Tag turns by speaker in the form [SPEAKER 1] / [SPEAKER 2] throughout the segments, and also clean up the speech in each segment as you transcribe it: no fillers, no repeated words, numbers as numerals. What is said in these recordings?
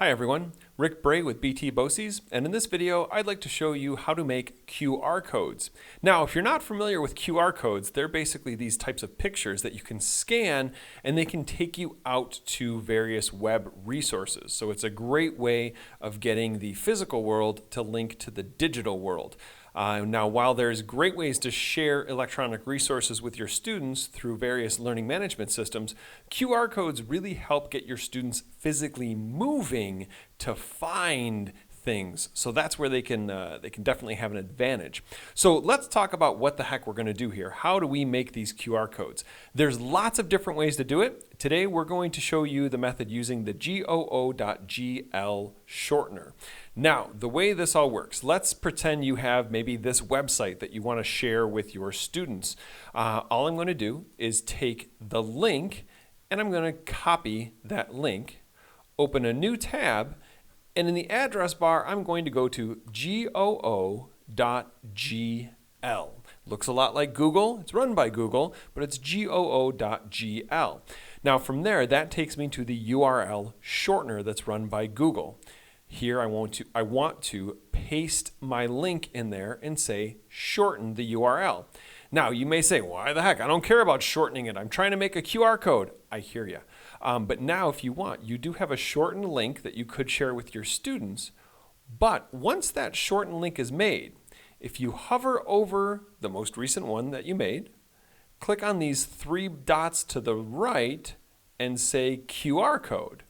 [SPEAKER 1] Hi everyone, Rick Bray with BT Bosies, and in this video I'd like to show you how to make QR codes. Now if you're not familiar with QR codes, they're basically these types of pictures that you can scan and they can take you out to various web resources. So it's a great way of getting the physical world to link to the digital world. Now, while there's great ways to share electronic resources with your students through various learning management systems, QR codes really help get your students physically moving to find things. So that's where they can definitely have an advantage. So let's talk about what the heck we're going to do here. How do we make these QR codes? There's lots of different ways to do it. Today we're going to show you the method using the goo.gl shortener. Now, the way this all works, let's pretend you have maybe this website that you want to share with your students. All I'm going to do is take the link and I'm going to copy that link, open a new tab, and in the address bar, I'm going to go to goo.gl. Looks a lot like Google. It's run by Google, but it's goo.gl. Now from there, that takes me to the URL shortener that's run by Google. Here I want to paste my link in there and say shorten the URL. Now you may say, why the heck? I don't care about shortening it. I'm trying to make a QR code. I hear you. But now if you want, you do have a shortened link that you could share with your students. But once that shortened link is made, if you hover over the most recent one that you made, click on these three dots to the right and say QR code.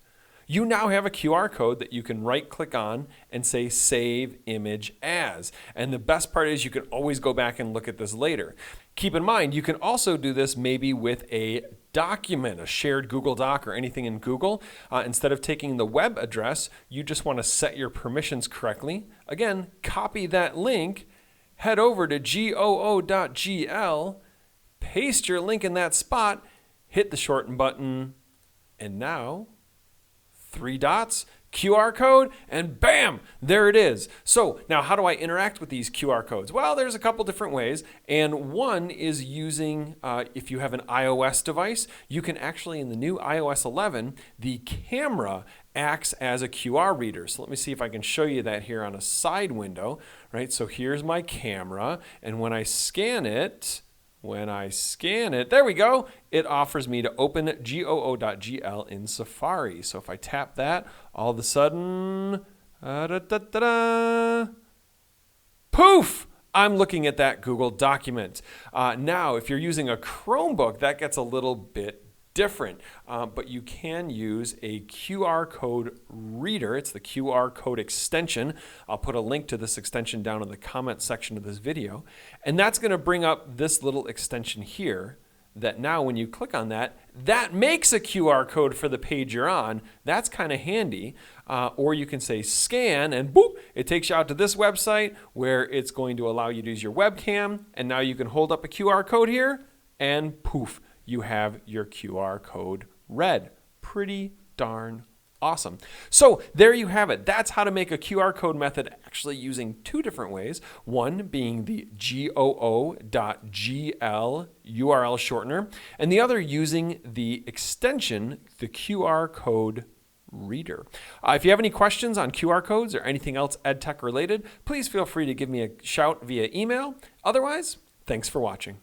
[SPEAKER 1] You now have a QR code that you can right-click on and say Save Image As. And the best part is you can always go back and look at this later. Keep in mind, you can also do this maybe with a document, a shared Google Doc or anything in Google. Instead of taking the web address, you just want to set your permissions correctly. Again, copy that link, head over to goo.gl, paste your link in that spot, hit the shorten button, and now three dots, QR code, and bam, there it is. So now how do I interact with these QR codes? Well, there's a couple different ways, and one is using, if you have an iOS device, you can actually, in the new iOS 11, the camera acts as a QR reader. So let me see if I can show you that here on a side window, right? So here's my camera, and when I scan it, there we go, it offers me to open goo.gl in Safari. So if I tap that, all of a sudden, poof, I'm looking at that Google document. Now, if you're using a Chromebook, that gets a little bit different, but you can use a QR code reader. It's the QR code extension. I'll put a link to this extension down in the comment section of this video, and that's going to bring up this little extension here that now when you click on that, that makes a QR code for the page you're on. That's kind of handy. Or you can say scan and boop, it takes you out to this website where it's going to allow you to use your webcam, and now you can hold up a QR code here and poof, you have your QR code read. Pretty darn awesome. So there you have it. That's how to make a QR code method actually using two different ways. One being the goo.gl URL shortener, and the other using the extension, the QR code reader. If you have any questions on QR codes or anything else EdTech related, please feel free to give me a shout via email. Otherwise, thanks for watching.